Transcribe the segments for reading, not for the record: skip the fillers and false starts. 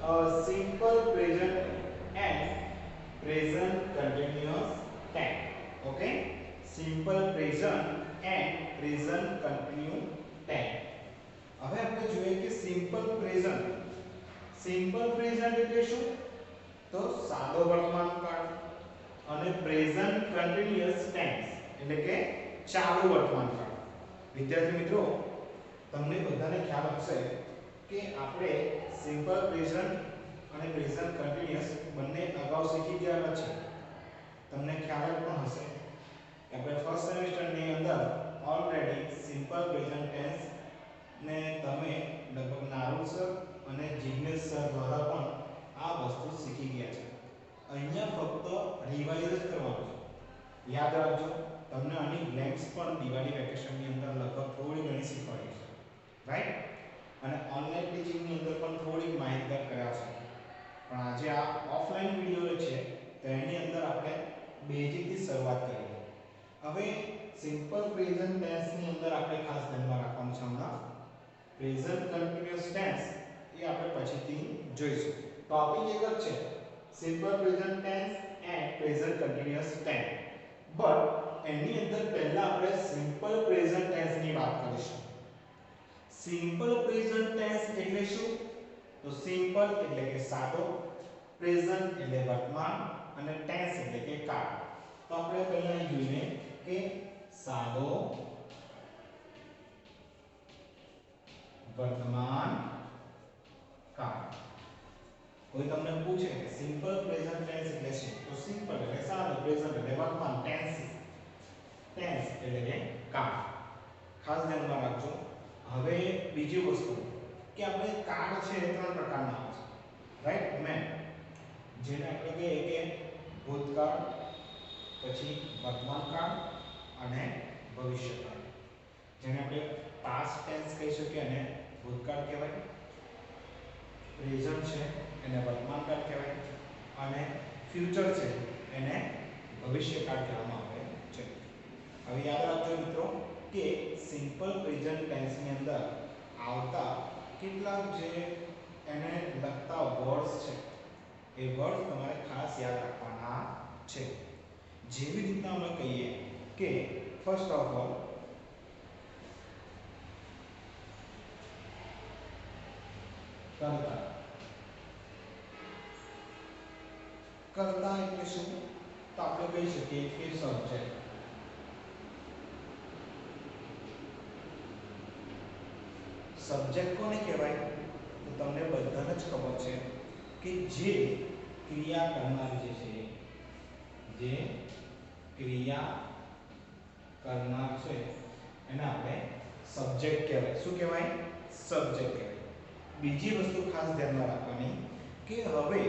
simple present and present continuous tense. Okay, simple present and present continuous tense. હવે આપણે જોઈએ કે simple present એટલે શું? તો સાદો વર્તમાન કાળ. અને પ્રેઝન્ટ કન્ટિન્યુઅસ ટેન્સ એટલે કે ચાલુ વર્તમાન કાળ. વિદ્યાર્થી મિત્રો, તમને બધાને ખ્યાલ હશે કે આપણે સિમ્પલ પ્રેઝન્ટ અને પ્રેઝન્ટ કન્ટિન્યુઅસ બંને અગાઉ શીખી ગયા છે. તમને ખ્યાલ પણ હશે કે આપણે ફર્સ્ટ સેમેસ્ટરની અંદર ઓલરેડી સિમ્પલ પ્રેઝન્ટ ટેન્સ ને તમે લગભગ નારુલ સર અને જિગ્નેશ સર દ્વારા પણ આ વસ્તુ શીખી ગયા છે. અહીંયા ફક્ત રિવાઇઝ જ કરવાનું છે. યાદ રાખજો, તમને આની બ્લેન્ક્સ પણ દિવાળી વેકેશનની અંદર લગભગ થોડી ઘણી શીખવાડી છે, રાઈટ? અને ઓનલાઈન ટીચિંગની અંદર પણ થોડી માહિતગાર કર્યા છે. પણ આજે આ ઓફલાઈન વિડિયો છે તો એની અંદર આપણે બેઝિકથી શરૂઆત કરીએ. હવે સિમ્પલ પ્રેઝન્ટ ટેન્સની અંદર આપણે ખાસ ધ્યાનમાં રાખવાનું છે. હમણાં પ્રેઝન્ટ કન્ટિન્યુઅસ ટેન્સ એ આપણે પછીથી જોઈશું. ટોપિક એક જ છે, simple present tense and present continuous tense. But એની અંદર પહેલા આપણે સિમ્પલ પ્રેઝન્ટ ટેન્સની વાત કરીશું. સિમ્પલ પ્રેઝન્ટ ટેન્સ એટલે શું? તો સિમ્પલ એટલે કે સાદો, પ્રેઝન્ટ એટલે વર્તમાન અને ટેન્સ એટલે કે કાળ. તો આપણે પહેલા જોઈએ કે સાદો, વર્તમાન કાળ. કોઈ તમને પૂછે કે સિમ્પલ પ્રેઝન્ટ ટેન્સ એટલે શું? તો સિમ્પલ એટલે સાદો, પ્રેઝન્ટ એટલે વર્તમાન, ટેન્સ એટલે કે કાળ. ખાસ ધ્યાનમાં રાખજો. હવે બીજી વસ્તુ કે આપણે કાળ છે એ ત્રણ પ્રકારના આવે છે, રાઈટ? મેન જેને આપણે કહીએ કે ભૂતકાળ, પછી વર્તમાન કાળ અને ભવિષ્યકાળ. જેને આપણે પાસ્ટ ટેન્સ કહી શકીએ અને ભૂતકાળ કહેવાય, પ્રેઝન્ટ છે એને વર્તમાન કાળ કહેવાય અને ફ્યુચર છે એને ભવિષ્યકાળ કહેવામાં આવે છે. હવે યાદ રાખજો મિત્રો કે સિમ્પલ પ્રેઝન્ટ ટેન્સની અંદર આવતા કેટલાક જે એને લગતા વર્ડ્સ છે એ વર્ડ તમારે ખાસ યાદ રાખવાના છે. જેવી રીતના આપણે કહીએ કે ફર્સ્ટ ઓફ ઓલ કરતા. કરતા એટલે શું? તો આપણે કહી શકીએ કે સબ્જેક્ટ. સબ્જેક્ટ કોને કહેવાય? તો તમને બધાને જ ખબર છે કે જે ક્રિયા કરનાર જે છે, જે ક્રિયા કરનાર છે એને આપણે સબ્જેક્ટ કહેવાય. શું કહેવાય? સબ્જેક્ટ કહેવાય. બીજી વસ્તુ ખાસ ધ્યાનમાં રાખવાની કે હવે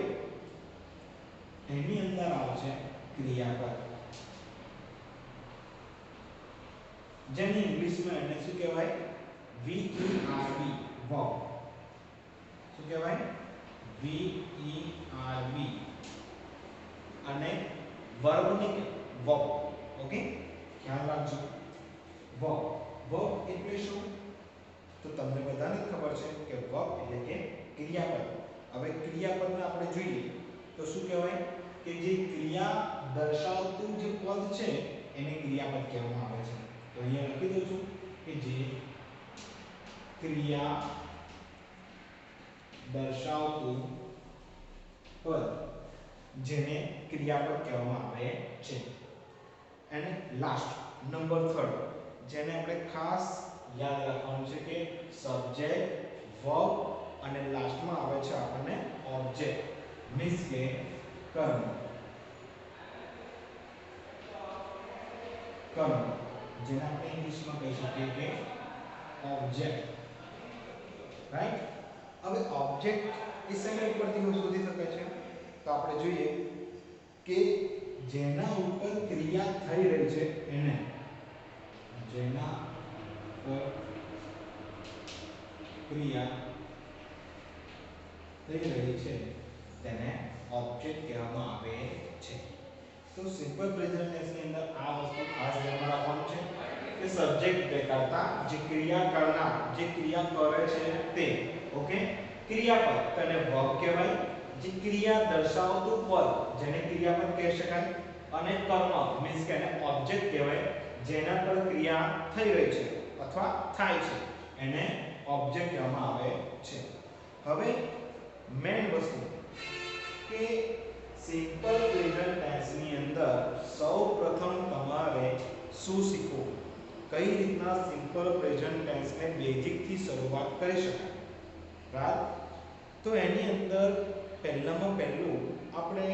એની અંદર આવે છે ક્રિયાપદ, જેને ઇંગ્લિશમાં એને શું કહેવાય? VERB, verb. શું કહેવાય? VERB. અને વર્બ ને verb. ઓકે, ખ્યાલ રાખજો. verb એટલે શું? તો તમને બધાને ખબર છે કે verb એટલે કે ક્રિયાપદ. હવે ક્રિયાપદને આપણે જોઈએ તો શું કહેવાય? કે જે ક્રિયા દર્શાવતું જે પદ છે એને ક્રિયાપદ કહેવામાં આવે છે. તો અહીંયા લખી દઉં છું કે જે ક્રિયા દર્શાવતું પદ જેને ક્રિયાપદ કહેવામાં આવે છે. અને લાસ્ટ નંબર 3 જેને આપણે ખાસ યાદ રાખવાનું છે કે સબ્જેક્ટ, વર્બ અને લાસ્ટમાં આવે છે આપણને ઓબ્જેક્ટ, મીન્સ કે કર્મ. જેને આપણે ઇંગ્લિશમાં કહી શકીએ કે ઓબ્જેક્ટ, રાઈટ? હવે ઓબ્જેક્ટ એ શેના ઉપરથી શોધી શકાય છે? તો આપણે જોઈએ કે જેના ઉપર ક્રિયા થઈ રહી છે એને, જેના પર ક્રિયા થઈ રહી છે તેને ઓબ્જેક્ટ કહેવામાં આવે છે. તો સિમ્પલ પ્રેઝન્ટ ટેન્સની અંદર આ વસ્તુ ખાસ ધ્યાનમાં રાખવાનું છે કે સબ્જેક્ટ કરતા જે ક્રિયા કરનાર, જે ક્રિયા કરે છે તે, ઓકે, ક્રિયાપદ તો એને વર્બ કહેવાય, જે ક્રિયા દર્શાવતું પદ જેને ક્રિયાપદ કહી શકાય, અને કર્મ મીન્સ કે એને ઓબ્જેક્ટ કહેવાય, જેના પર ક્રિયા થઈ રહી છે અથવા થાય છે એને ઓબ્જેક્ટ કહેવામાં આવે છે. હવે મેન વસ્તુ કે સિમ્પલ પ્રેઝન્ટ ટેન્સ ની અંદર સૌપ્રથમ તમારે શું શીખવું, કઈ રીતના સિમ્પલ પ્રેઝન્ટ ટેન્સ ને બેઝિક થી શરૂઆત કરી શકાય. રાઈટ, તો એની અંદર પહેલામાં પહેલું આપણે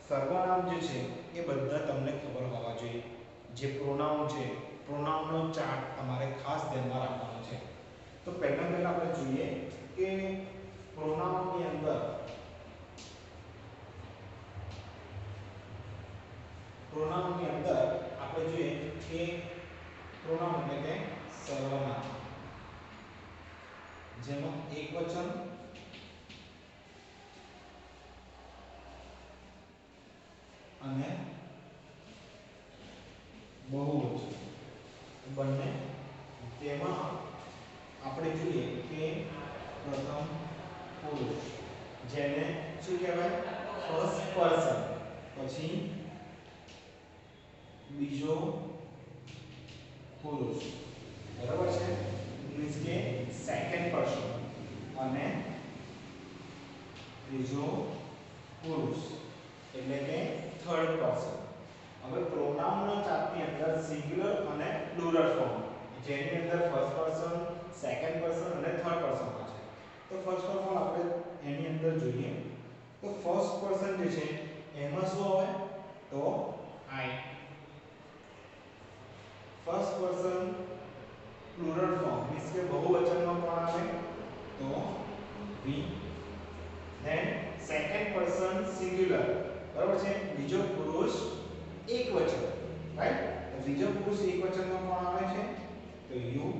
સર્વનામ જે છે એ બધા તમને ખબર હોવા જોઈએ. જે પ્રોનાઉન છે, પ્રોનાઉનનો ચાર્ટ તમારે ખાસ ધ્યાનમાં રાખવાનો છે. તો પહેલા આપણે જોઈએ કે પ્રોનાઉનની અંદર આપણે જોઈએ કે પ્રોનાઉન એટલે કે સર્વનામ, જેમાં એકવચન અને બહુવચન બંને. તેમાં આપણે જોઈએ કે પ્રથમ પુરુષ જેને શું કહેવાય, ફર્સ્ટ પર્સન, પછી બીજો પુરુષ, બરાબર છે, મીન્સ કે સેકન્ડ પર્સન, અને ત્રીજો પુરુષ એટલે કે થર્ડ પર્સન. હવે પ્રોનાઉનના ચાર્ટની અંદર સિંગ્યુલર અને પ્લુરલ ફોર્મ, જેની અંદર ફર્સ્ટ પર્સન, સેકન્ડ પર્સન અને થર્ડ પર્સન છે. તો ફર્સ્ટ ઓફ ઓલ આપણે એની અંદર જોઈએ તો ફર્સ્ટ પર્સન જે છે એમાં શું આવે, તો I. First person plural form means કે બહુવચનમાં કોણ આવે, તો we. Then second person singular, બરાબર છે, બીજો પુરુષ એકવચન, રાઈટ, તો બીજો પુરુષ એકવચનમાં કોણ આવે છે, તો you.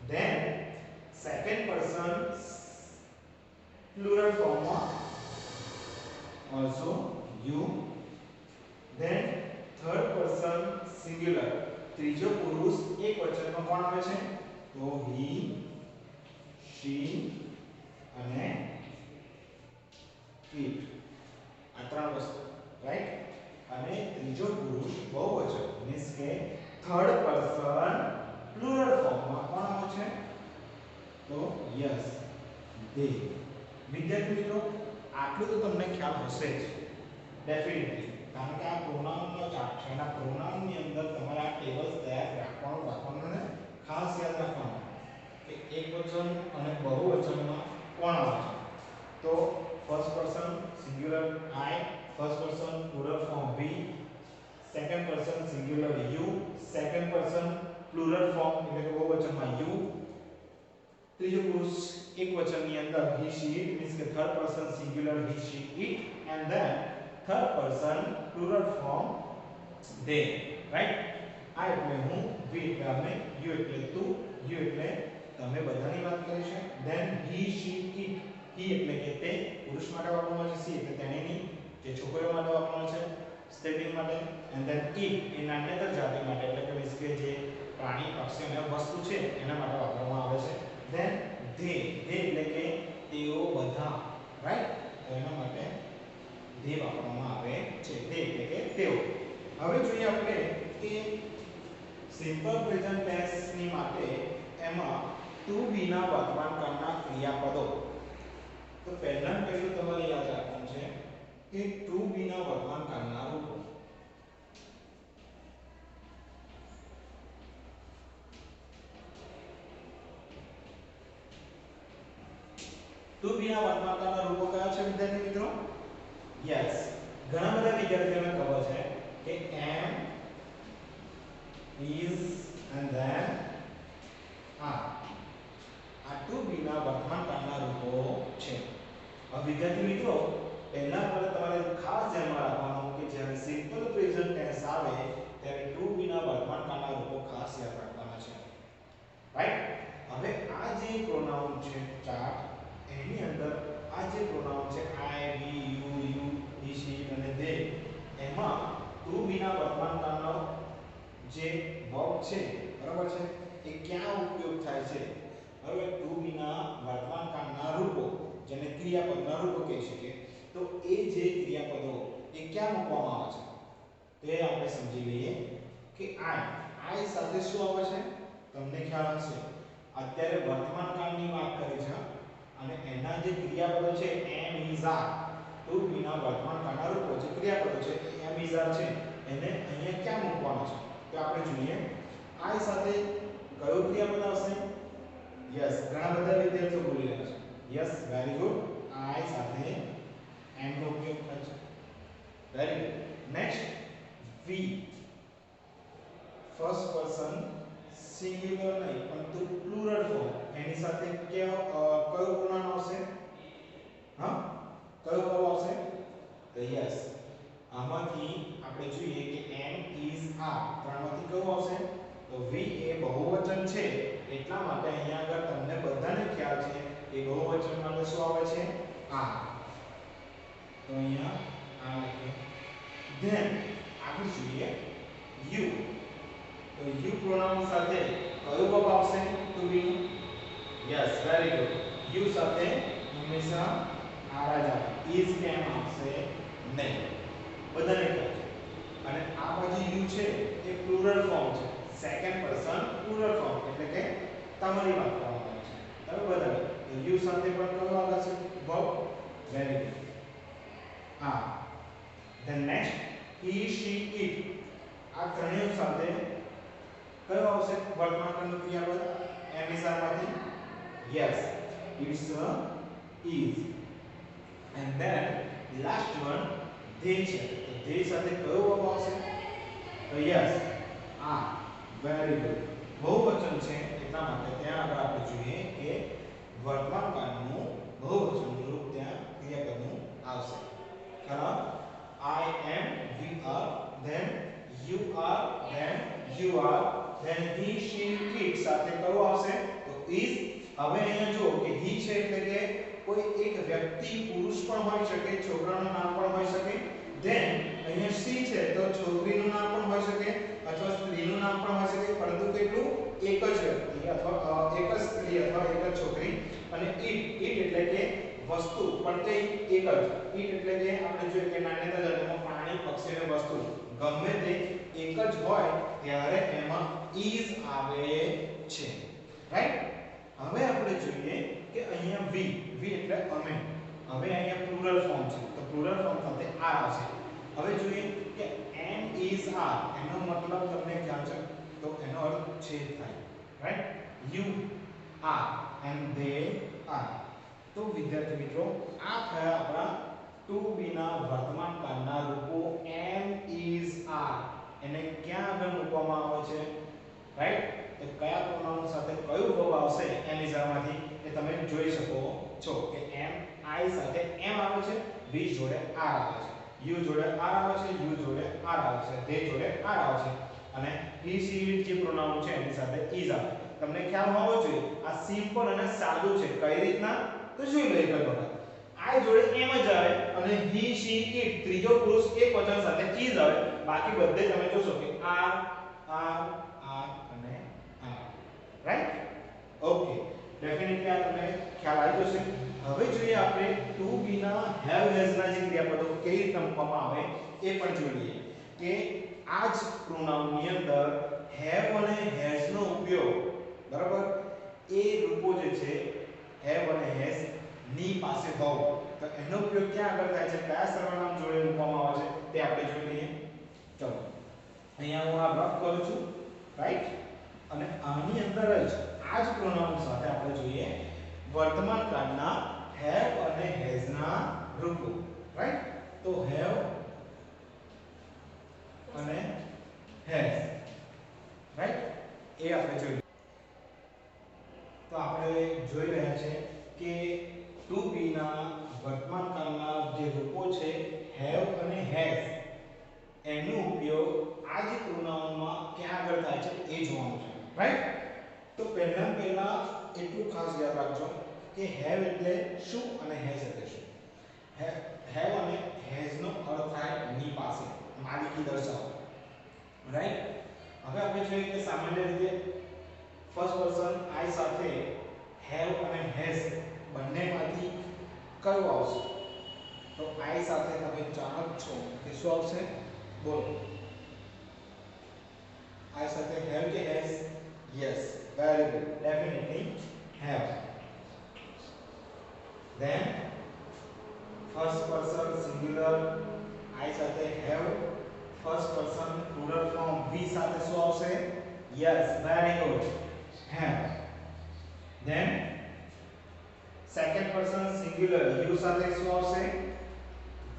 Than second person plural ફોર્મમાં also you. Than third person singular, ત્રીજો પુરુષ એકવચનમાં કોણ આવે છે, તો he, she અને it. આ ત્રણ વસ્તુ, રાઈટ. અને ત્રીજો પુરુષ બહુવચન મીન્સ કે થર્ડ પર્સન પ્લુરલ ફોર્મમાં કોણ આવે છે, તો યસ, they. વિદ્યાર્થી મિત્રો, આટલું તો તમને ખ્યાલ હશે જ ડેફિનેટલી, કારણ કે આ પ્રોનાઉનનો ચાર્ટ છે. એના પ્રોનાઉનની અંદર તમારે આ ટેબલ્સ તૈયાર રાખવાનું અને ખાસ યાદ રાખવાનું કે એકવચન અને બહુવચનમાં કોણ આવે છે. તો first person singular I, first person plural form we, second person singular you, second person plural form એટલે કે બહુવચનમાં you, ત્રીજો પુરુષ એકવચનની અંદર he, she, it means કે third person singular he, she, it, and then third person plural form they, right. I એટલે હું, we એટલે અમે, you એટલે તું, you એટલે તમે બધાની વાત કરી છે. then he, she, it, he એટલે કે તે પુરુષ માટે વાપરવાનો છે, she એટલે તેણીની, જે છોકરીઓ માટે વાપરવાનો છે સ્ત્રીલિંગ માટે, and then it એ નાન્યતર જાતિ માટે એટલે કે મીન્સ કે જે પ્રાણી, પક્ષી અને વસ્તુ છે એના માટે વાપરવામાં આવે છે. then they એટલે કે તેઓ બધા, રાઈટ, તો એના માટે they વાપરવામાં આવે છે, they એટલે કે તેઓ. હવે જોઈએ આપણે કે સિમ્પલ પ્રેઝન્ટ ટેન્સ ની માટે એમાં ટુ બી ના વર્તમાન કાળના ક્રિયાપદો. તો પહેલું તમારે યાદ રાખવાનું છે કે ટુ બી ના વર્તમાન કાળના રૂપો. ટુ બી ના વર્તમાન કાળના રૂપો કયા છે વિદ્યાર્થી મિત્રો? યસ, ઘણા બધા વિદ્યાર્થીઓને ખબર છે કે am, is and then are. આ ટુ બી ના વર્તમાન કાળના રૂપો છે. હવે વિદ્યાર્થી મિત્રો, પહેલા તમારે ખાસ ધ્યાનમાં રાખવાનું કે જ્યારે સિમ્પલ પ્રેઝન્ટ ટેન્સ આવે ત્યારે ટુ બી ના વર્તમાન કાળના રૂપો ખાસ યાદ રાખવાના છે, રાઈટ. હવે આ જે પ્રોનાઉન છે ચાર્ટ, એની અંદર આ જે પ્રોનાઉન છે I, we, you, he, she અને they, એમાં ટુ બી ના વર્તમાન કાળનો જે વર્બ છે, બરાબર છે, એ ક્યાં ઉપયોગ થાય છે? હવે ટુ બી ના વર્તમાન કાળના રૂપો ક્રિયાપદના રૂપો કહી શકીએ. તો એ જે ક્રિયાપદો એ ક્યાં મૂકવામાં આવે છે તે આપણે સમજી લઈએ કે આઈ સાથે શું આવે છે તમને ખ્યાલ હશે અત્યારે વર્તમાન કાળની વાત કરી છે અને એના જે ક્રિયાપદો છે એમ ઇઝ આર તો વિના વર્તમાન કાળના રૂપો જે ક્રિયાપદો છે એમ ઇઝ આર છે એને અહીંયા ક્યાં મૂકવાના છે તો આપણે જોઈએ આઈ સાથે કયો ક્રિયાપદ આવશે યસ ઘણા બધા વિદ્યાર્થીઓ બોલી રહ્યા છે યસ વેરી ગુડ આઈ સાથે એમ નો ઉપયોગ થાય છે very good next we first person singular નહીં પરંતુ પ્લુરલ ફોર્મ એની સાથે કયો પ્રોનાઉન આવશે હા કયો વર્બ આવશે તો યસ આમાંથી આપણે જોઈએ કે એમ ઇઝ આર ત્રણમાંથી કયો આવશે તો વી એ બહુવચન છે એટલા માટે અહીંયા આગળ તમને બધાને ખ્યાલ છે કે બહુવચન માટે શું આવે છે આ તો અહીંયા આ લખીએ ધેન આગળ જોઈએ યુ તો યુ પ્રોનાઉન સાથે કયો વર્બ આવશે to be yes very good you સાથે હંમેશા આર જ આવે ઇઝ કેમ આવશે નહીં બધાને ખ્યાલ છે અને આ બાજુ યુ છે એ પ્લુરલ ફોર્મ છે સેકન્ડ પર્સન પ્લુરલ ફોર્મ એટલે કે તમારી વાત કરવામાં આવે છે તમે બધાને તો યુ સાથે પણ કયો આવે છે વર્બ વેરી ગુડ હા then next he she it આ ત્રણેય સાથે કયો આવશે વર્તમાન કાળનું ક્રિયાપદ એમ ઇઝ આર માંથી yes it's is and then last one they છે તો ધે સાથે કયો વર્બ આવશે તો યસ આ વેરી ગુડ બહુવચન છે એટલા માટે ત્યાં આગળ આપણે જોઈએ કે વર્તમાન કાળનું બહુવચનનું રૂપ ત્યાં ક્રિયાપદનું આવશે ખરા I am we are then you are then you are then he she it સાથે કયો આવશે તો ઇઝ હવે અહીંયા જો કે હી છે એટલે કે કોઈ એક વ્યક્તિ પુરુષ પણ હોઈ શકે છોકરાનું નામ પણ હોઈ શકે ધેન અહીંયા સી છે તો છોકરીનું નામ પણ હોઈ શકે અથવા સ્ત્રીનું નામ પણ હોઈ શકે પરંતુ કેટલું એક જ વ્યક્તિ અથવા એક જ સ્ત્રી અથવા એક જ છોકરી અને ઇટ એટલે કે વસ્તુ પણ તે એક જ ઇટ એટલે કે આપણે જોઈએ કે નાન્યતા ધર્મમાં પ્રાણી પક્ષી અને વસ્તુ ગમે તે એક જ હોય ત્યારે એમાં ઇઝ આવે છે રાઈટ હવે આપણે જોઈએ કે અહીંયા વી એટલે અમે હવે અહીંયા પ્લુરલ ફોર્મ છે તો પ્લુરલ ફોર્મ સાથે આર આવશે હવે જોઈએ કે એમ ઇઝ આર એનો મતલબ તમને ખ્યાલ છે તો એનો અર્થ છે થાય right you are and they are તો વિદ્યાર્થી મિત્રો આ થયા આપણા ટુ બી ના વર્તમાન કાળના રૂપો એમ ઇઝ આર એને ક્યાં આગળ મૂકવામાં આવે છે રાઈટ તો કયા પ્રોનાઉન સાથે કયું વર્બ આવશે એમ ઇઝ આર માંથી એ તમે જોઈ શકો છો કે એમ આઈ સાથે એમ આવે છે વી જોડે આર આવે છે યુ જોડે આર આવે છે યુ જોડે આર આવે છે ધે જોડે આર આવે છે અને હી સી ઇટ જે પ્રોનાઉન છે એની સાથે ઇઝ આવે તમને ખ્યાલ હોવો જોઈએ આ સિમ્પલ અને સાદું છે કઈ રીતના તો જોઈ લઈએ કઈ વખત આઈ જોડે એમ જ આવે અને હી સી ઇટ ત્રીજો પુરુષ એક વચન સાથે ઇઝ આવે બાકી બધે તમે જોશો કે આર આર આર અને આર રાઈટ ઓકે ડેફિનેટલી આ તમને ખ્યાલ આવી જશે હવે જોઈએ આપણે ટુ બી ના હેવ હેઝ ના જે ક્રિયાપદો કેવી રીતે મૂકવામાં આવે એ પણ જોઈ લઈએ કે આ જ પ્રોનાઉન ની અંદર હેવ અને હેઝ નો ઉપયોગ બરાબર એ રૂપો જે છે હેવ અને હેઝ ની પાસે હોવ તો એનો ઉપયોગ ક્યાં આગળ થાય છે કયા સર્વનામ જોડે મૂકવામાં આવે છે તે આપણે જોઈ લઈએ ચલો અહીંયા હું આ રફ કરું છું રાઈટ અને આની અંદર જ આ જ પ્રોનાઉન સાથે આપણે જોઈએ વર્તમાન કાળના હેવ અને હેઝ ના રૂપો રાઈટ તો હેવ અને હેઝ રાઈટ એ આપણે જોઈએ તો આપણે જોઈ રહ્યા છે કે ટુ બી ના વર્તમાન કાળના જે રૂપો છે હેવ અને હેઝ એનો ઉપયોગ આ જ પ્રોનાઉનમાં ક્યાં આગળ થાય છે એ જોવાનું છે રાઈટ તો પહેલા એટલું ખાસ યાદ રાખજો કે હેવ એટલે શું અને હેઝ એટલે શું હેવ અને હેઝ નો અર્થ થાય ની પાસે માલિકી દર્શાવો રાઈટ હવે આપણે જોઈએ કે સામાન્ય રીતે ફર્સ્ટ પર્સન આઈ સાથે હેવ અને હેઝ બંનેમાંથી કયું આવશે? તો આઈ સાથે તમે જાણો જ છો કે શું આવશે? બોલો. આઈ સાથે હેવ કે has? Yes, very good, definitely have. Then first person singular I સાથે have, first person plural form we સાથે શું આવશે? Yes, very good, have. Then second person singular you સાથે શું આવશે?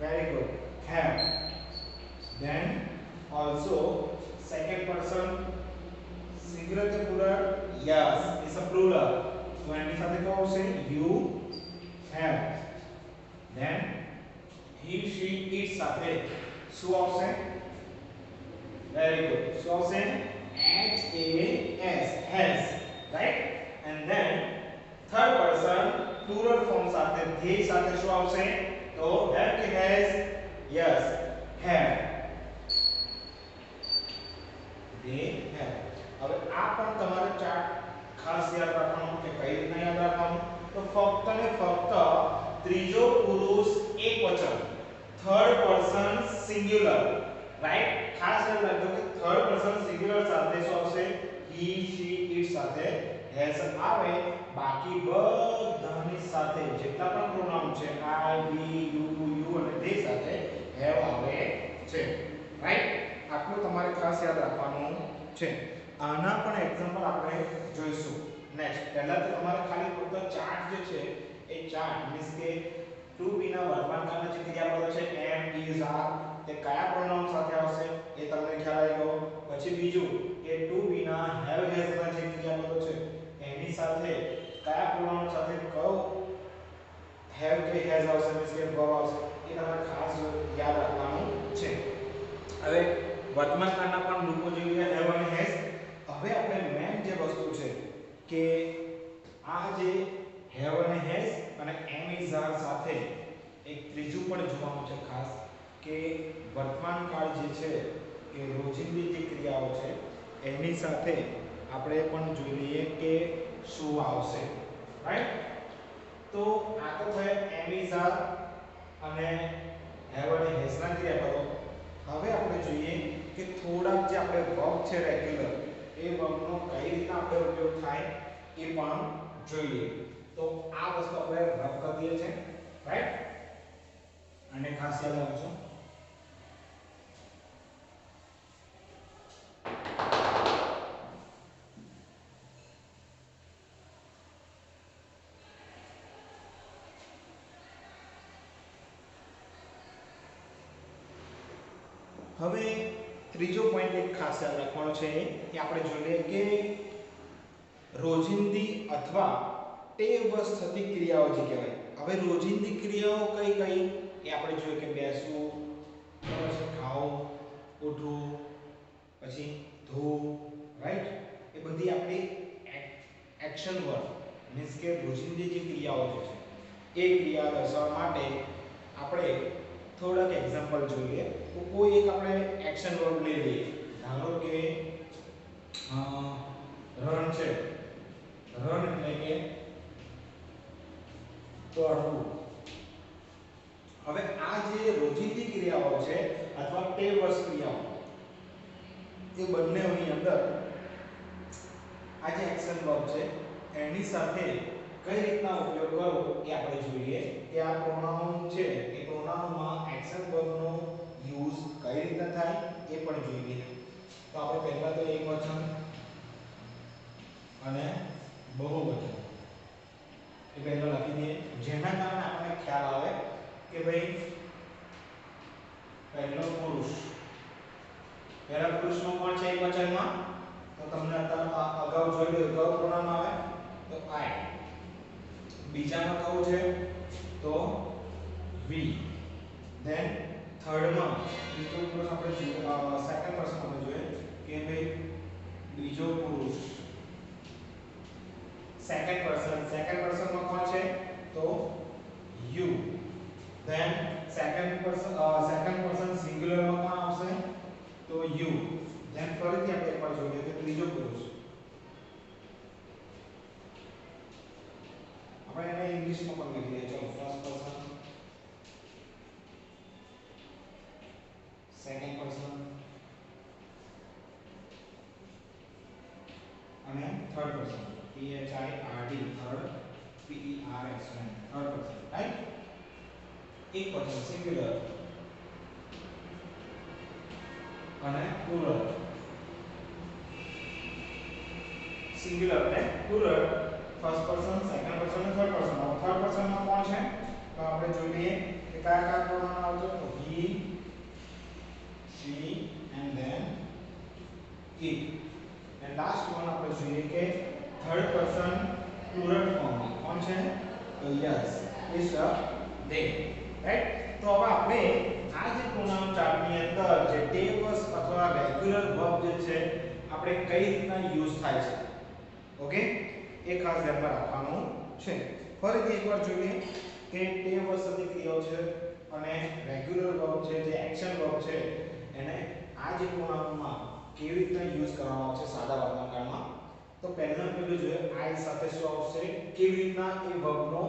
Very good, have. Then also second person singular to plural? Yes, it's a plural. તો એની સાથે શું આવશે? You have. Then he she it સાથે શું આવશે? Very good, શું આવશે? H A S, has, right? And then third person plural form સાથે they સાથે શું આવશે? તો have કે has? Yes, have. they have. હવે આ પણ તમારે ચાર્ટ ખાસ યાદ રાખવાનું કે કઈ રીતના યાદ રાખવાનું? તો ફક્ત ને ફક્ત ત્રીજો પુરુષ એકવચન, થર્ડ પર્સન સિંગ્યુલર, રાઈટ? ખાસ યાદ રાખજો કે થર્ડ પર્સન સિંગ્યુલર સાથે શું આવશે? he she it સાથે has આવે. બાકી બધાની સાથે જેટલા પણ પ્રોનાઉન છે I we you અને they સાથે have આવે છે, રાઈટ? આટલું તમારે ખાસ યાદ રાખવાનું છે. આના પણ એક્ઝામ્પલ આપણે જોઈશું નેક્સ્ટ. પહેલા તો તમારે ખાલી ફક્ત ચાર્ટ જે છે એ ચાર્ટ મીન્સ કે ટુ બી ના વર્તમાન કાળના જે ક્રિયાપદો છે am is are તે કયા પ્રોનાઉન સાથે આવશે એ તમને ખ્યાલ આવી ગયો. પછી બીજું કે ટુ બી ના have has ના જે ક્રિયાપદો છે એની સાથે કયા પ્રોનાઉન સાથે કયો have કે has આવશે મીન્સ કે verb આવશે એ તમારે ખાસ યાદ રાખવાનું છે. હવે વર્તમાન કાળના પણ રૂપો જોઈએ have અને has. હવે આપણે મેન જે વસ્તુ છે કે આ જે have અને has અને am is are સાથે એક ત્રીજું પણ જોવાનું છે ખાસ કે વર્તમાન કાળ જે છે કે રોજિંદી જે ક્રિયાઓ છે એની સાથે આપણે પણ જોઈ લઈએ કે શું આવશે, રાઈટ? તો આ તો થયા am is are અને have અને has ના ક્રિયાપદો. હવે આપણે જોઈએ કે થોડાક જે આપણે વર્બ છે રેગ્યુલર એ વર્બનો કઈ રીતના આપણે ઉપયોગ થાય એ પણ જોઈએ. તો આ વસ્તુ આપણે રફ કરી દઈએ છે, રાઈટ? અને ખાસ યાદ રાખજો. હવે ત્રીજો પોઈન્ટ એક ખાસ યાદ રાખવાનો છે એ આપણે જોઈએ કે રોજિંદી અથવા ટેવવશ થતી ક્રિયાઓ જે કહેવાય. હવે રોજિંદી ક્રિયાઓ કઈ કઈ એ આપણે જોઈએ કે બેસવું, ખાવું, ઉઠવું, પછી ધોવું, રાઈટ? એ બધી આપણી એક્શન વર્બ મીન્સ કે રોજિંદી જે ક્રિયાઓ છે એ ક્રિયા દર્શાવવા માટે આપણે થોડાક એક્ઝામ્પલ જોઈએ. તો કોઈ એક આપણે એક્શન વર્બ લઈ લઈએ. ધારો કે રન છે. રન એટલે કે દોડવું. હવે આ જે રોજિંદી ક્રિયાઓ છે અથવા ટેવવશ ક્રિયાઓ એ બંનેની અંદર આ જે એક્શન વર્બ છે એની સાથે કઈ રીતના ઉપયોગ કરવો એ આપણે જોઈએ કે આ પ્રોનાઉન છે એ પ્રોનાઉનમાં એક્શન વર્બનો યુઝ કઈ રીતના થાય એ પણ જોઈએ. તો આપણે પહેલા તો એકવચન અને બહુવચન એ પહેલા લખી દઈએ જેના કારણે આપણને ખ્યાલ આવે કે ભાઈ પહેલો પુરુષ, પહેલા પુરુષમાં કોણ છે એકવચનમાં? તો તમને અગાઉ જોઈ લો અગાઉ પ્રોનાઉન આવે તો I. બીજામાં કયું છે તો we. ધેન થર્ડમાં બીજો પુરુષ આપણે સેકન્ડ પર્સન આપણે જોઈએ કે ભાઈ બીજો પુરુષ, સેકન્ડ પર્સનમાં કોણ છે તો you. ધેન સેકન્ડ પર્સન સિંગ્યુલરમાં કોણ આવશે તો you. ધેન ફરીથી આપણે એકવાર જોઈએ કે ત્રીજો પુરુષ આપણે એને ઇંગ્લિશમાં પણ લખી દઈએ. ચલો, ફર્સ્ટ પર્સન, સેકન્ડ પર્સન અને third person. P H I R D, third, P E R S O N, third person, right. એક પર્સન સિંગ્યુલર અને પ્લુરલ. સિંગ્યુલર અને plural, first person, second person અને થર્ડ પર્સન. હવે third પર્સનમાં કોણ છે? તો આપણે જોઈ લઈએ કે કયા કયા પ્રોનાઉન આવશે. તો he, she and then it. and last one આપણે જોઈએ કે થર્ડ પર્સન પ્લુરલ ફોર્મમાં કોણ છે? તો yes, is they, રાઈટ. તો હવે આપણે આ જે પ્રોનાઉન ચાર્ટની અંદર જે ટેવ્સ અથવા રેગ્યુલર વર્બ જે છે આપણે કઈ રીતના યુઝ થાય છે, ઓકે, એ ખાસ ધ્યાનમાં રાખવાનું છે. ફરીથી એકવાર જોઈએ કે ટેવ વસ્તુની ક્રિયાઓ છે અને રેગ્યુલર વર્બ છે જે એક્શન વર્બ છે એને આ જે પ્રોનાઉનમાં કેવી રીતના યુઝ કરવામાં આવશે સાદા વર્તમાનકાળમાં. તો પહેલું જોઈએ આઈ સાથે શું આવશે, કેવી રીતના એ વર્બનો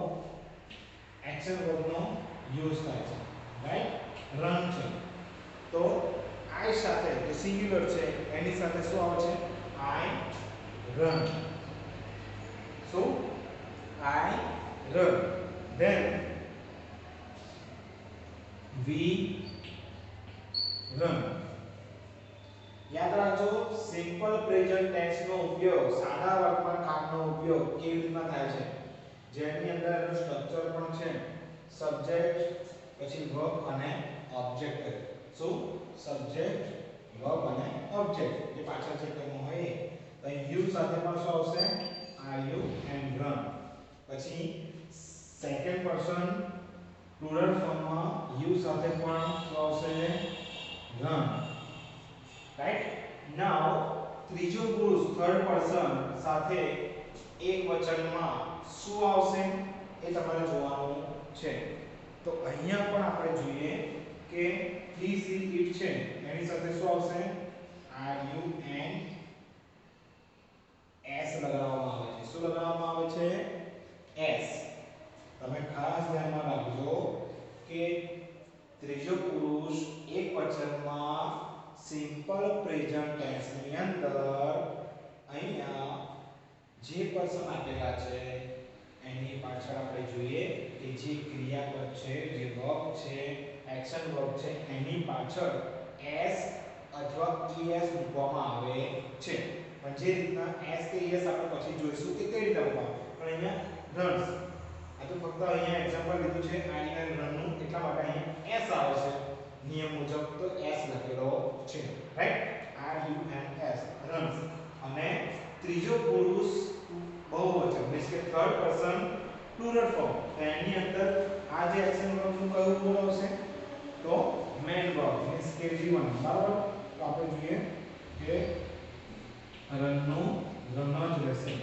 એક્શન વર્બનો યુઝ થાય છે, રાઈટ. રન છે તો આઈ સાથે જે સિંગ્યુલર છે એની સાથે શું આવે છે? I run. So I run. Then we run. યાદ રાખજો, સિમ્પલ પ્રેઝન્ટ ટેન્સ નો ઉપયોગ, સાદા વર્તમાન કાળનો ઉપયોગ કેવી રીતના થાય છે, જેની અંદર એનું સ્ટ્રક્ચર પણ છે સબ્જેક્ટ, પછી વર્બ અને ઓબ્જેક્ટ. શું? સબ્જેક્ટ, વર્બ અને ઓબ્જેક્ટ જે પાછળ ચેપ્ટરમાં હોય. તો યુ સાથે પણ શું આવશે? Are you and run. પછી સેકન્ડ પર્સન પ્લુરલ ફોર્મમાં યુ સાથે પણ શું આવશે? Run, right. નાઉ ત્રીજો પુરુષ થર્ડ પર્સન સાથે એક વચનમાં શું આવશે એ તમારે જોવાનું છે. તો અહીંયા પણ આપણે જોઈએ કે he, she, it છે એની સાથે શું આવશે? r u n s લગાવવામાં આવે છે. શું લગાવવામાં આવે છે? s. તમે ખાસ ધ્યાનમાં રાખજો કે ત્રીજો પુરુષ એક વચનમાં સિમ્પલ પ્રેઝન્ટ ટેન્સ ની અંદર અહીંયા જે પર્સન આપેલા છે એની પાછળ આપણે જોઈએ કે જે ક્રિયાપદ છે, જે વર્બ છે, એક્શન વર્બ છે એની પાછળ s અથવા es મૂકવામાં આવે છે. પણ જે રીતના s કે es આપણે પછી જોઈશું કે કઈ રીતે મૂકવા. પણ અહીંયા રન્સ, આ તો ફક્ત અહીંયા એક્ઝામ્પલ લીધું છે આઈ એન્ડ રન નું, એટલા માટે અહીંયા s આવે છે નિયમ મુજબ. તો s લખેલો છે, right. r u n s, runs. અને ત્રીજો પુરુષ બહુવચન મીન્સ કે થર્ડ પર્સન પ્લુરલ ફોર્મ, એની અંદર આ જે એક્શન વર્બ નું કયું ગુણ આવશે? તો મેન વર્બ મીન્સ કે v1, બરાબર. તો આપણે જોઈએ કે રન નું રન જ રહેશે.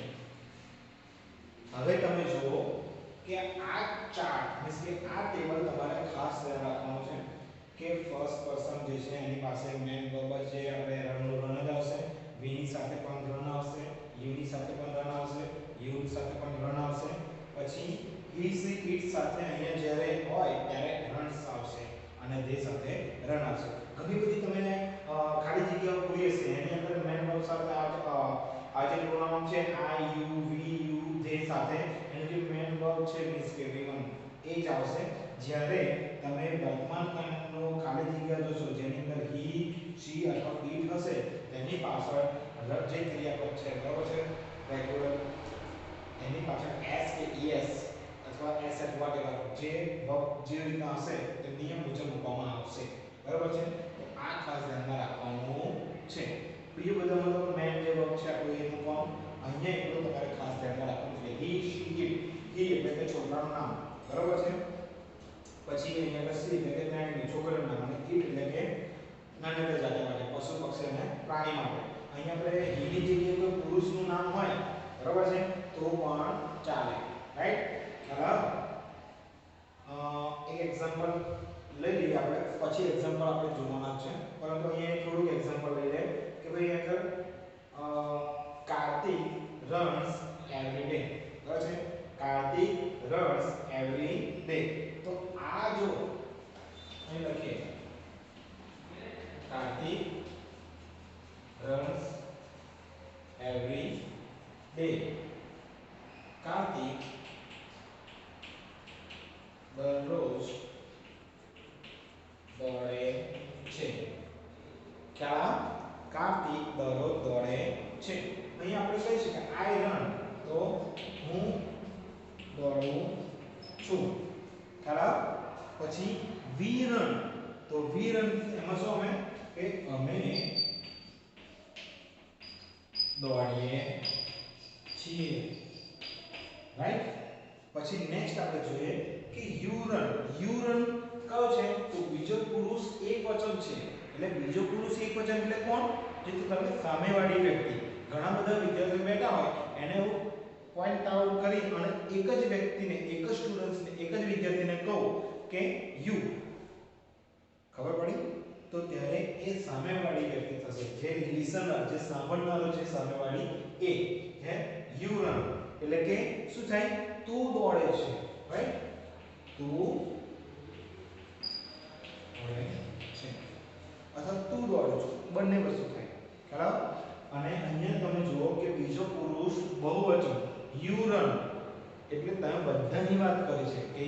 હવે તમે જુઓ કે આ ચાર્ટ મીન્સ કે આ ટેબલ તમારે ખાસ ધ્યાન રાખવાનું છે કે ફર્સ્ટ પર્સન જે છે એની પાસે મેન વર્બ જે આપણે રન નું રન જ આવશે, v ની સાથે પણ રન આવશે, u ની સાથે પણ રન આવશે, u ની સાથે પણ રન આવશે. પછી he, she, it સાથે અહીંયા જ્યારે હોય ત્યારે રન્સ આવશે અને they સાથે રન આવશે. ઘણી બધી તમે ખાલી જગ્યાઓ પૂરી હશે એની અંદર મેન વર્બ સાથે આ જે પ્રોનાઉન છે I, you, we, you, they સાથે એનું જે મેન વર્બ છે મીન્સ કે v1 એ જ આવશે. જ્યારે તમે વર્તમાન કાળનો ખાલી જગ્યા જોશો જેની અંદર he, she અથવા it હશે તેની પાછળ જે ક્રિયાપદ છે, બરાબર છે, રેગ્યુલર, એની પાછળ s કે es અથવા s at whatever જે વર્બ જે રીતના હશે તે નિયમ મુજબ મૂકવામાં આવશે, બરાબર છે. તો આ ખાસ ધ્યાનમાં રાખવાનું છે. બીજું બધામાં તો મેન જે વર્બ છે આપણું એનું ફોર્મ, અહીંયા એટલું તમારે ખાસ ધ્યાનમાં રાખવાનું છે. he, she, it. he એટલે કે છોકરાનું નામ, બરાબર છે. પછી અહીંયા she એટલે કે નાની છોકરીનું નામ અને it એટલે કે નાની જાતિ માટે, પશુ પક્ષી અને પ્રાણી માટે. અહીંયા આપણે he ની જગ્યાએ કોઈ પુરુષનું નામ હોય, બરાબર છે, તો પણ ચાલે, રાઈટ. હવે એક એક્ઝામ્પલ લઈ લઈએ આપણે, પછી એક્ઝામ્પલ આપણે જોવાના છે, પરંતુ અહીંયા થોડુંક એક્ઝામ્પલ લઈ લે કે ભાઈ આગળ કાર્તિક રન્સ એવરી ડે, બરાબર છે. કાર્તિક દરરોજ દોડે છે. ખ્યાલ? કાર્તિક દરરોજ દોડે છે. અહીં આપણે કહી શકીએ આઈ રન, તો હું દોડું છું. ખ્યાલ? પછી વી રન, તો વી રન એમાં શું અમે કે અમે દોડીએ છીએ. રાઈટ? પછી નેક્સ્ટ આપણે જોઈએ કે યુ રન. યુ રન કયો છે? તો બીજો પુરુષ એકવચન છે. એટલે બીજો પુરુષ એકવચન એટલે કોણ? જે તમે સામેવાળી વ્યક્તિ. ઘણા બધા વિદ્યાર્થીઓ બેઠા હોય એને હું પોઈન્ટ આઉટ કરી અને એક જ વ્યક્તિને, એક જ સ્ટુડન્ટને, એક જ વિદ્યાર્થીને કહું કે યુ, ખબર પડી? તો ત્યારે એ સામેવાળી વ્યક્તિ થશે, જે લિસનર, જે સાંભળનારો છે સામેવાળી એ. હે યુ રન એટલે કે શું થાય? તું દોડે છે. રાઈટ? તું દોડે છે અથવા તું દોડે છે, બંને વસ્તુ થાય. ખ્યાલ? અને અહીંયા તમે જુઓ કે બીજો પુરુષ બહુવચન યુ રન એટલે તમે બધાની વાત કરી છે કે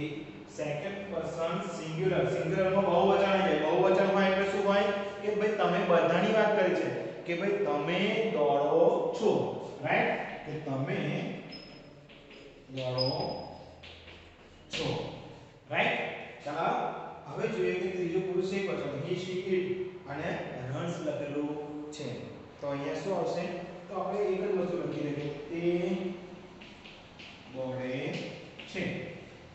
સેકન્ડ પર્સન સિંગ્યુલર. સિંગ્યુલરમાં બહુવચન આવી જાય. બહુવચનમાં એટલે શું હોય કે ભાઈ તમે બધાની વાત કરી છે કે ભાઈ તમે દોડો છો. રાઈટ? કે તમે દોડો છો. રાઈટ? ચાલો હવે જોઈએ કે ત્રીજો પુરુષ એકવચન હી શી ઇટ અને રન્સ લખેલું છે. તો અહીંયા શું આવશે? તો આપણે એક જ વસ્તુ લખી દઈએ તે દોડે છે.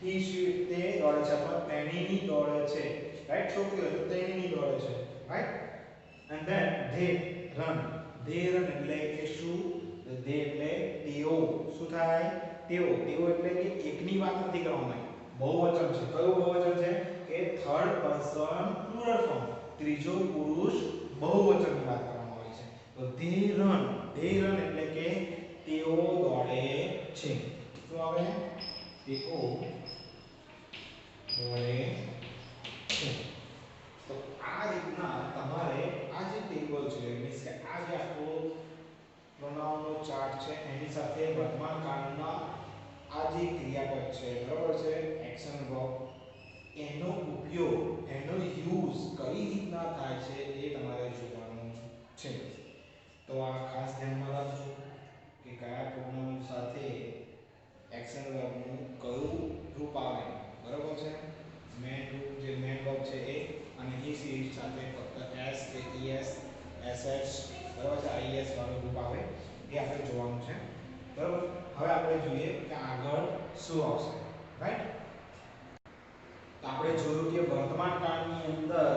હી શી તે દોડે છે અથવા તેણીની દોડે છે. રાઈટ? છોકરીઓ તો તેણીની દોડે છે. Right? And then they run. They run એટલે કે શું? ધે એટલે તેઓ. શું થાય? તેઓ. તેઓ એટલે કે એકની વાત નથી કરવાની. બહુવચન છે. કયું બહુવચન છે? કે થર્ડ પર્સન પ્લુરલ ફોર્મ. ત્રીજો પુરુષ બહુવચનની વાત કરવામાં આવી છે. તો ધે રન. ધે રન એટલે કે તેઓ દોડે છે. શું આવે? તેઓ દોડે છે. તો આ રીતના તમારે આ જે ટેબલ છે, મીન્સ કે આ જે આખો પ્રોનાઉનનો ચાર્ટ છે એની સાથે વર્તમાન કાળના આ જે ક્રિયાપદ છે, બરાબર છે, એક્શન વર્બ, એનો ઉપયોગ, એનો યુઝ કઈ રીતના થાય છે એ તમારે જોવાનું છે. તો આ ખાસ ધ્યાનમાં રાખજો કે કયા પ્રોનાઉન સાથે એક્શન વર્બનું કયું રૂપ આવે. બરાબર છે? મેન રૂપ જે મેન વર્બ છે એ, અને હી સી સાથે ફક્ત એસ કે ઈએસ એસએચ, બરાબર છે, આઈએસ વાળું રૂપ આવે એ આપણે જોવાનું છે. બરાબર? હવે આપણે જોઈએ કે આગળ શું આવશે. રાઈટ? તો આપણે જોયું કે વર્તમાન કાળની અંદર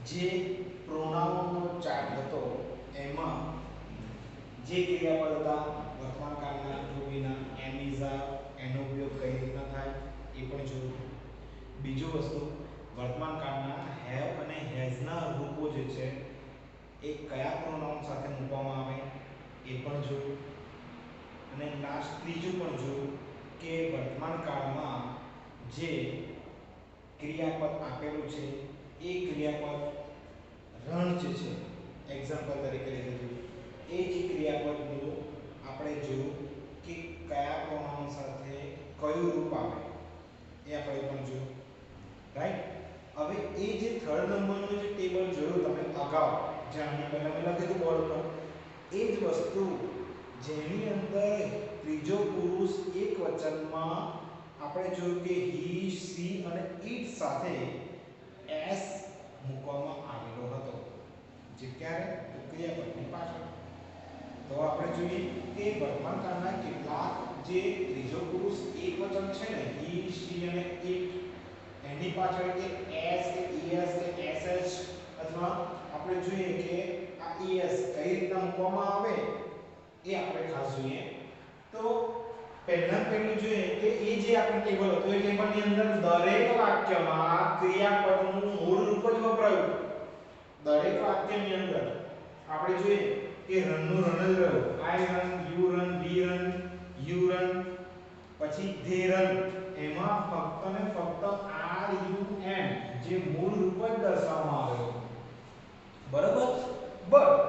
જે પ્રોનાઉનનો ચાર્ટ હતો એમાં જે ક્રિયાપદ હતા વર્તમાન કાળના ટુ બીના, એમ ઇઝ આ, એનો ઉપયોગ કઈ રીતના થાય એ પણ જોયું. બીજું વસ્તુ વર્તમાન કાળના હેવ અને હેઝ ના રૂપો જે છે એ કયા પ્રોનાઉન સાથે મૂકવામાં આવે એ પણ જોયું. અને લાસ્ટ ત્રીજું પણ જોયું કે વર્તમાન કાળમાં જે ક્રિયાપદ આપેલું છે એ ક્રિયાપદ રન જે છે એક્ઝામ્પલ તરીકે લીધું, એ જ ક્રિયાપદનું આપણે જોયું કે કયા પ્રોનાઉન સાથે કયું રૂપ આવે એ આપણે પણ જોયું. રાઈટ? હવે એ જે થર્ડ નંબરનું જે ટેબલ જોયું તમે અગાઉ, જે આની પહેલા મેં લખેલું બોર્ડ પર, એ જ વસ્તુ જેની અંદર ત્રીજો પુરુષ એકવચનમાં આપણે જોયું કે હી, સી અને ઇટ સાથે એસ મૂકવામાં આવેલો હતો. જે ક્યારે? તો ક્રિયાપદની પાછળ. તો આપણે જોઈએ કે વર્તમાન કાળના કેટલાક જે ત્રીજો પુરુષ એકવચન છે ને, હી, સી અને ઇટ, એની પાછળ કે એસ કે ઈએસ કે એસએચ અથવા આપણે જોઈએ કે આ ઈએસ કઈ રીતના મૂકવામાં આવે એ આપણે ખાસ જોઈએ. તો પહેલું જોઈએ કે એ જે આપણું ટેબલ હતું એ ટેબલની અંદર દરેક વાક્યમાં ક્રિયાપદનું મૂળ રૂપ જ વપરાયું. દરેક વાક્યની અંદર આપણે જોઈએ કે રનનું રન જ રહ્યું. I run, you run, we run, you run, પછી ધે રન, એમાં ફક્ત ને ફક્ત આર યુ એન જે મૂળ રૂપ જ દર્શાવવામાં આવેલું. બરાબર? બટ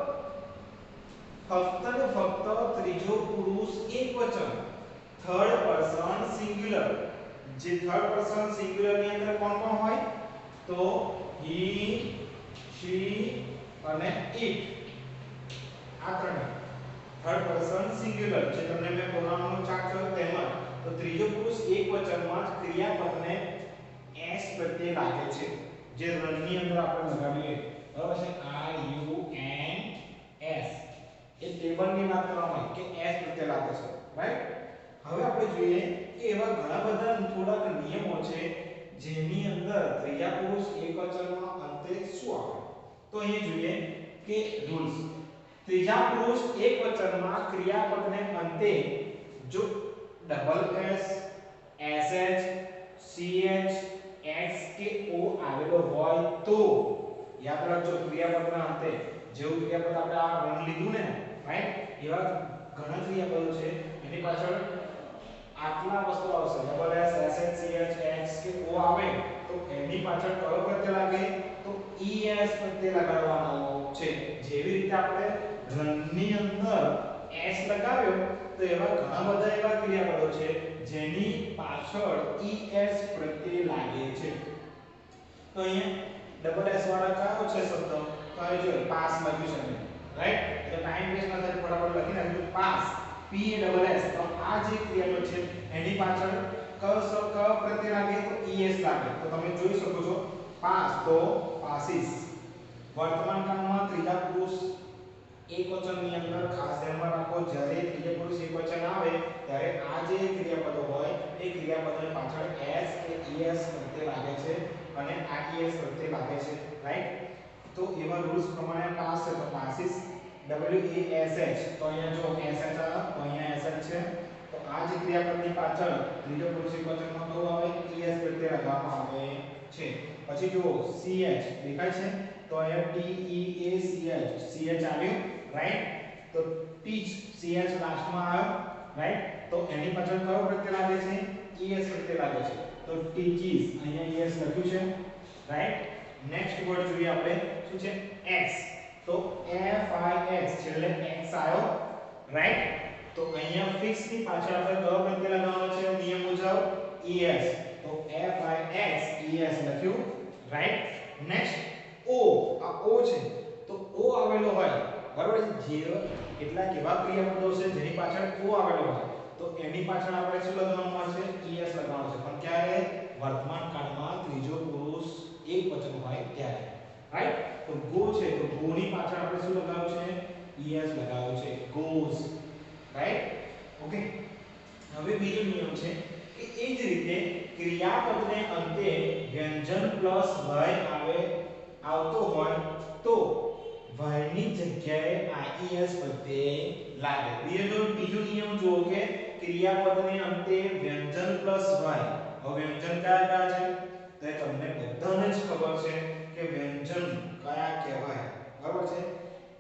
ફક્ત ને ફક્ત ત્રીજો પુરુષ એકવચન થર્ડ પર્સન સિંગ્યુલર જે થર્ડ પર્સન સિંગ્યુલર ની અંદર કોણ કોણ હોય તો હી શી અને ઇટ આ ત્રણે થર્ડ પર્સન સિંગ્યુલર જે તમને મેં પ્રોગ્રામનો ચાર્ટ કર્યો તેમાં તો ત્રીજો પુરુષ એકવચનમાં ક્રિયાપદને s પ્રત્યે લાગે છે જે રન ની અંદર આપણે લગાવીએ બરાબર છે r u n s એ ટેબલની વાત કરવામાં કે s પ્રત્યે લાગે છે રાઈટ હવે આપણે જોઈએ કે એવા ઘણા બધા થોડાક નિયમો છે જેની અંદર ત્રીજા પુરુષ એકવચનમાં અંતે શું આવે તો અહીં જોઈએ કે રૂલ્સ ત્રીજા પુરુષ એકવચનમાં ક્રિયાપદને અંતે જો double s sh ch x કે o આવેલો હોય તો યાદ રાખજો ક્રિયાપદના અંતે જેવું ક્રિયાપદ આપણે આ રન લીધું ને રાઈટ એવા ઘણા ક્રિયાપદો છે એની પાછળ આટલા વસ્તુ આવશે double s sh ch x કે o આવે તો એની પાછળ કયો પ્રત્યય લાગે તો es પ્રત્યય લગાડવાનો છે જેવી રીતે આપણે રનની અંદર s લગાવ્યો તો એવા ઘણા બધા એવા ક્રિયાપદો છે જેની પાછળ es પ્રત્યય લાગે છે તો અહીંયા ડબલ s વાળા કયો છે શબ્દ તો હવે જો પાસ લખ્યું છે રાઈટ એટલે ટાઈમ વેસ્ટ ન થાય ફટાફટ લખી નાખજો પાસ p ડબલ s તો આ જે ક્રિયાપદ છે એની પાછળ કયો પ્રત્યય લાગે તો es લાગે તો તમે જોઈ શકો છો પાસ તો પાસીસ વર્તમાન કાળમાં ત્રીજા પુરુષ એકવચનની અંદર ખાસ ધ્યાનમાં રાખો જ્યારે ત્રીજા પુરુષ એકવચન આવે ત્યારે આ જે ક્રિયાપદો હોય એ ક્રિયાપદોની પાછળ s કે es પ્રત્યય લાગે છે અને આ es પ્રત્યય લાગે છે રાઈટ તો એવા રૂલ્સ પ્રમાણે પાસ છે તો passes w a s h તો અહીંયા જો sh આવે તો અહીંયા sh છે તો આ જે ક્રિયાપદની પાછળ ત્રીજો પુરુષ એકવચનમાં કયું આવે es પ્રત્યય લગાવવામાં આવે છે પછી જુઓ ch દેખાય છે તો અહીંયા t e a ch આવ્યું રાઈટ તો ટીચ ch લાસ્ટમાં આવ્યો રાઈટ તો એની પાછળ કયો પ્રત્યય લાગે છે es પ્રત્યય લાગે છે તો teaches અહીંયા es લખ્યું છે રાઈટ નેક્સ્ટ વર્ડ જોઈએ આપણે શું છે x તો fix છેલ્લે x આવ્યો રાઈટ તો અહીંયા ફિક્સ ની પાછળ આપણે કયો પ્રત્યય લગાવવાનો છે નિયમ મુજબ es તો fix es લખ્યું રાઈટ નેક્સ્ટ o આ o છે તો o આવેલો હોય બરાબર જે કેટલાક એવા ક્રિયાપદો છે જેની પાછળ o આવેલો હોય તો એની પાછળ આપણે શું લગાવવાનું આવશે es લગાવવાનું છે પણ ક્યારે વર્તમાન કાળમાં ત્રીજો પુરુષ એકવચન હોય ત્યારે રાઈટ તો go છે તો go ની પાછળ આપણે શું લગાવ્યું છે es લગાવ્યું છે goes રાઈટ ઓકે હવે બીજો નિયમ છે કે એ જ રીતે ક્રિયાપદને અંતે વ્યંજન પ્લસ y આવતો હોય તો y ની જગ્યાએ ies પ્રત્યય લાગે બીજો નિયમ જુઓ કે ક્રિયાપદને અંતે વ્યંજન પ્લસ y હવે વ્યંજન કયા છે તો એ તમને બધાને જ ખબર છે કે વ્યંજન કયા કહેવાય બરાબર છે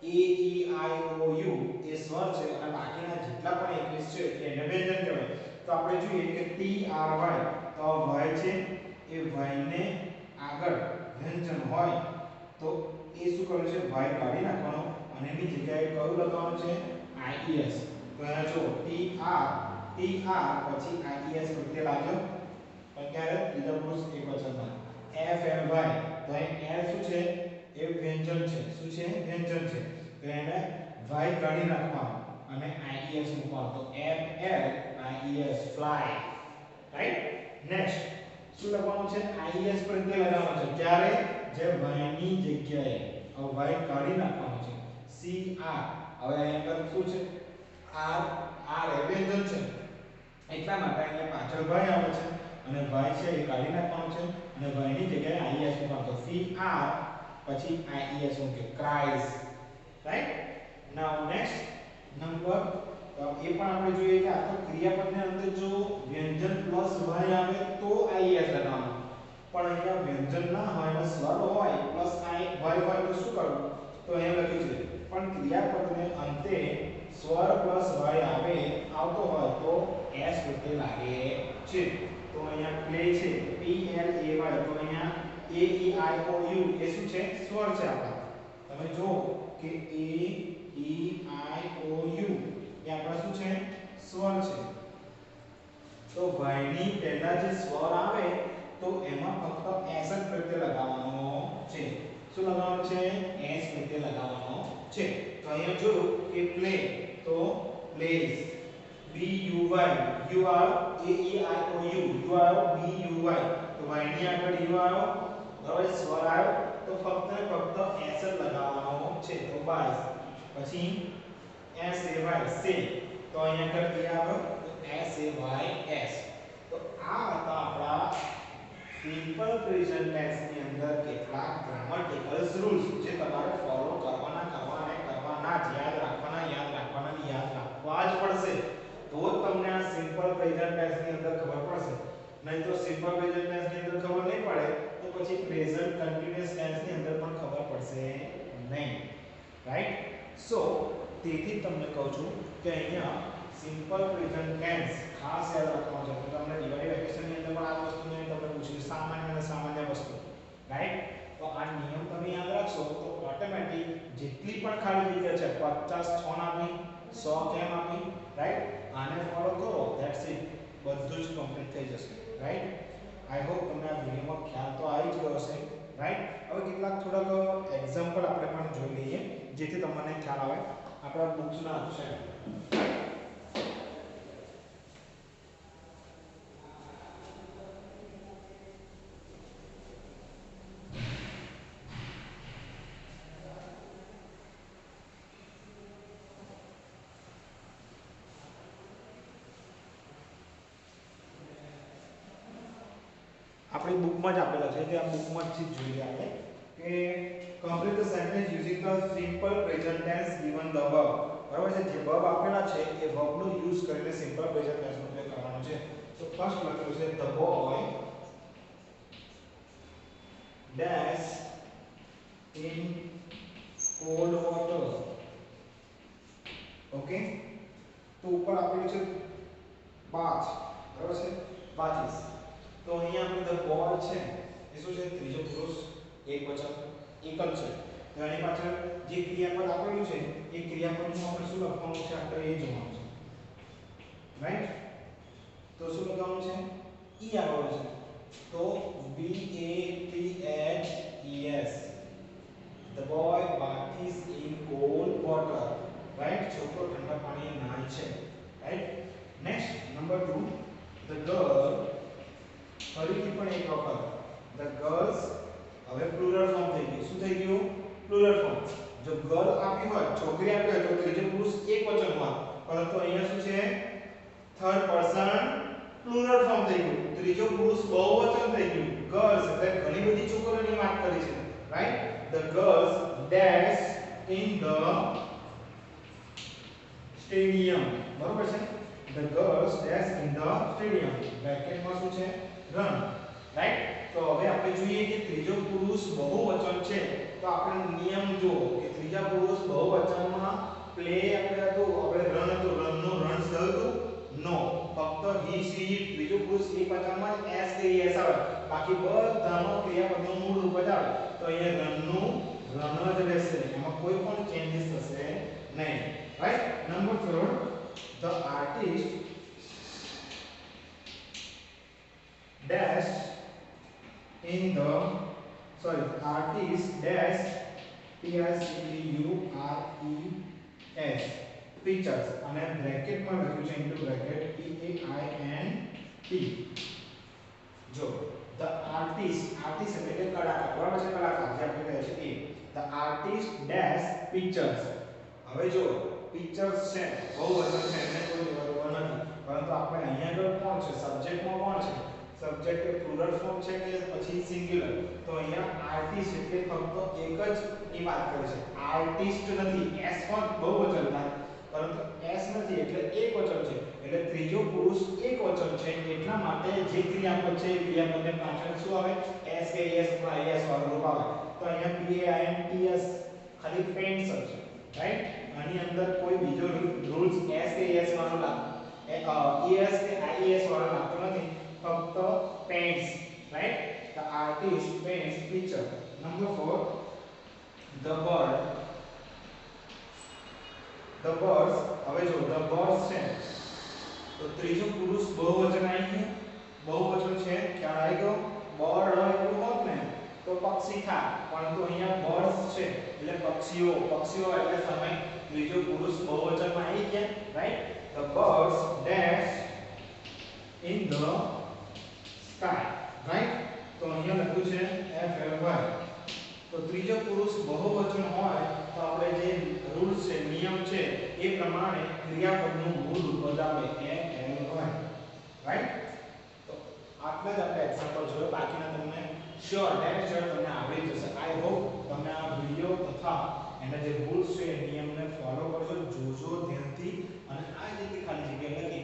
a e i o u એ સ્વર છે અને બાકીના જેટલા પણ ઇંગ્લિશ છે એને વ્યંજન કહેવાય તો આપણે જોઈએ કે t r y તો y છે એ y ને આગળ વ્યંજન હોય તો એ શું કરવું છે y કાઢી નાખવાનો અને એની જગ્યાએ કયું લગાવવાનું છે ies તો અહીંયા જો tr પછી ies પ્રત્યય લાગ્યો પણ ક્યારે ત્રીજા પુરુષ એકવચનમાં f l y તો અહીં l શું છે એ વ્યંજન છે શું છે વ્યંજન છે તો એને y કાઢી નાખવાનો અને ies મૂકવાનો તો f l ies fly right next શું લખવાનું છે ies પ્રત્યય લગાવવાનો છે ક્યારે જે y ની જગ્યાએ હવે y કાઢી નાખવાનો છે cr હવે અહીંયા પર શું છે r એ વ્યંજન છે એટલા માટે અહીંયા પાછળ y આવે છે અને y છે એ કાઢી નાખવાનું છે અને y ની જગ્યાએ ies મૂકવાનો તો cr પછી ies મૂકે cries right now next number તો એ પણ આપણે જોઈએ કે આ તો ક્રિયાપદને અંતે જો વ્યંજન પ્લસ y આવે તો ies લગાવવાનું પણ અહીંયા વ્યંજન ના હોય અને સ્વર હોય પ્લસ y હોય તો શું કરવું તો અહીંયા લખ્યું છે પણ ક્રિયાપદને અંતે સ્વર પ્લસ y આવતો હોય તો s પ્રત્યય લાગે છે તો અહીંયા પ્લે છે p l a y તો અહીંયા a e i o u એ શું છે સ્વર છે આપણા તમે જો કે a e i o u એ આપણા શું છે સ્વર છે તો ભાઈની પહેલા જે સ્વર આવે તો એમાં ફક્ત એસ જ પ્રત્યય લગાવવાનો છે. શું લગાવવાનું છે? એસ પ્રત્યય લગાવવાનો છે. તો અહીંયા જોયું કે પ્લે તો plays B U Y U R A E I O U U R B U Y તો વાયની આગળ યુ આવ્યો બરાબર સ્વર આવ્યો તો ફક્ત ને ફક્ત એસ જ લગાવવાનો છે. તો બાય પછી એસ એ વાય સે તો અહીંયા આગળ કે આવ્યો એસ એ વાય એસ. તો આ હતા આપણા સિમ્પલ પ્રેઝન્ટ ટેન્સ ની અંદર કેટલાક ગ્રામેટિકલ રૂલ્સ જે તમારે ફોલો કરવાના જ યાદ રાખવાના યાદ રાખવા જ પડશે. તો જ તમને આ સિમ્પલ પ્રેઝન્ટ ટેન્સ ની અંદર ખબર પડશે. નહીં તો સિમ્પલ પ્રેઝન્ટ ટેન્સ ની અંદર ખબર નહીં પડે તો પછી પ્રેઝન્ટ કન્ટીન્યુઅસ ટેન્સ ની અંદર પણ ખબર પડશે નહીં. રાઈટ? સો તેથી તમને કહું છું કે અહીંયા સિમ્પલ પ્રેઝન્ટ ટેન્સ ખાસ યાદ રાખવાનું છે. તો તમને દિવાળી વેકેશન ની અંદર પણ આ વસ્તુને તમને પૂછ્યું સામાન્ય અને સામાન્ય વસ્તુ. રાઈટ? તો આ નિયમ તમે યાદ રાખશો તો ઓટોમેટિક જેટલી પણ ખાલી જગ્યા છે 50 છોન આપી 100 કેમ આપી. રાઈટ? આને ફોલો કરો ધેટ્સ ઇટ બધું જ કમ્પ્લીટ થઈ જશે. રાઈટ? આઈ હોપ તમને આ વિડિયોમાં ખ્યાલ તો આવી જ ગયો હશે. રાઈટ? હવે કેટલાક થોડાક એક્ઝામ્પલ આપણે પણ જોઈ લઈએ જેથી તમને ખ્યાલ આવે આપણા બુક્સના છે. આપણી બુકમાં જ આપેલા છે કે આ બુકમાં જ જોઈએ આપણે કે complete the sentence using the simple present tense given the verb. બરાબર છે? જે verb આપેલા છે એ verb નો યુઝ કરીને simple present tense નો ઉપયોગ કરવાનો છે. તો ફર્સ્ટ લખેલું છે the boy dash in cold water. Okay? તો ઉપર આપેલું છે bath. બરાબર છે? bath. તો અહીંયા આપણે the boy છે એ શું છે? ત્રીજો પુરુષ એકવચન એક જ છે. તો એની પાછળ જે ક્રિયાપદ આપેલું છે એ ક્રિયાપદનું આપણે શું લખવાનું છે આપણે એ જોવાનું છે. રાઈટ? તો શું લખવાનું છે? ઈ આવવાનું છે. તો B A T H E S. The boy bathes in cold water. Right? છોકરો ઠંડા પાણીએ નહાય છે. Right? Next number 2 the girl ફરીથી પણ એક વખત the girls હવે પ્લુરલ ફોર્મ થઈ ગયું. શું થઈ ગયું? Plural form. જો ગર્લ આપી હોય છોકરી આપી હોય તો ત્રીજો પુરુષ એકવચન હોય પરંતુ અહીંયા શું છે? થર્ડ પર્સન પ્લુરલ ફોર્મ થઈ ગયું. ત્રીજો પુરુષ બહુવચન થઈ ગયું. ગર્લ્સ એટલે ઘણી બધી છોકરીઓની વાત કરી છે. Right? the girls dash in the stadium. બરોબર છે? the girls dash in the stadium. બ્રેકેટમાં શું છે? રન. રાઈટ? તો હવે આપણે જોઈએ કે ત્રીજો પુરુષ બહુવચન છે તો આપણે નિયમ જુઓ કે ત્રીજા પુરુષ બહુવચનમાં પ્લે આપણે હતું આપણે રન હતું રનનો રન થયું નો ફક્ત હી સી ઇટ ત્રીજો પુરુષ એકવચનમાં એસ કે એસ આવે બાકી બધામાં ક્રિયાપદનું મૂળ રૂપ જ આવે તો અહીંયા રનનું રન જ રહેશે એમાં કોઈ પણ ચેન્જીસ થશે નહીં. Right? Number 3 the artist dash in the artist dash pictures pictures અને બ્રેકેટમાં લખ્યું છે ઇન્ટુ બ્રેકેટ PAINT. જો the artist એટલે કે કલાકાર બરાબર છે? કલાકાર જે આપણે કહે છે એ the artist dash pictures. હવે જો પિક્ચર્સ છે બહુવચન છે એને કોઈ લેવા નથી પરંતુ આપણે અહીંયા આગળ કોણ છે? સબ્જેક્ટમાં કોણ છે? સબ્જેક્ટ એ પ્લુરલ ફોર્મ છે કે પછી સિંગ્યુલર? તો અહીંયા આર્ટિસ્ટ એટલે ફક્ત એક જ ની વાત કરે છે. આર્ટિસ્ટ નથી. એસ પણ બહુવચન થાય પરંતુ એસ નથી એટલે એકવચન છે. એટલે ત્રીજો પુરુષ એકવચન છે એટલા માટે જે ક્રિયાપદ છે એ ક્રિયાપદને પાછળ શું આવે? એસ કે એસ અથવા આઈએસ વાળું રૂપ આવે. તો અહીંયા PAINTS ખાલી પેન્ટ્સ જ છે. રાઈટ? આની અંદર કોઈ બીજો રૂલ્સ એસ કે એસ વાળો લાગતો ES કે IES વાળો લાગતો નથી. ફક્ત paints. Right? The artist paints picture. Number 4 the birds. હવે જો the birds છે તો ત્રીજો પુરુષ બહુવચન આવી પરંતુ અહીંયા બર્ડ્સ છે એટલે પક્ષીઓ, પક્ષીઓ એટલે સમય ત્રીજો પુરુષ બહુવચનમાં આવી ગયા, right? The birds that in the sky, right? તો અહીંયા લખ્યું છે F L Y. તો ત્રીજો પુરુષ બહુવચન હોય તો આપણે જે રૂલ્સ છે, નિયમ છે એ પ્રમાણે ક્રિયાપદનું મૂળ પદ આવે F L Y, રાઈટ? તો આટલા જ આપણે એક્ઝામ્પલ જોયો, બાકીના તમને શ્યોર ડેટ શ્યોર તમને આવડી જશે. આઈ હોપ તમે આ વિડિયો તથા એના જે રૂલ્સ છે એ નિયમને ફોલો કરજો, જોજો ધ્યાનથી અને આ રીતે ખાલી જગ્યા લખી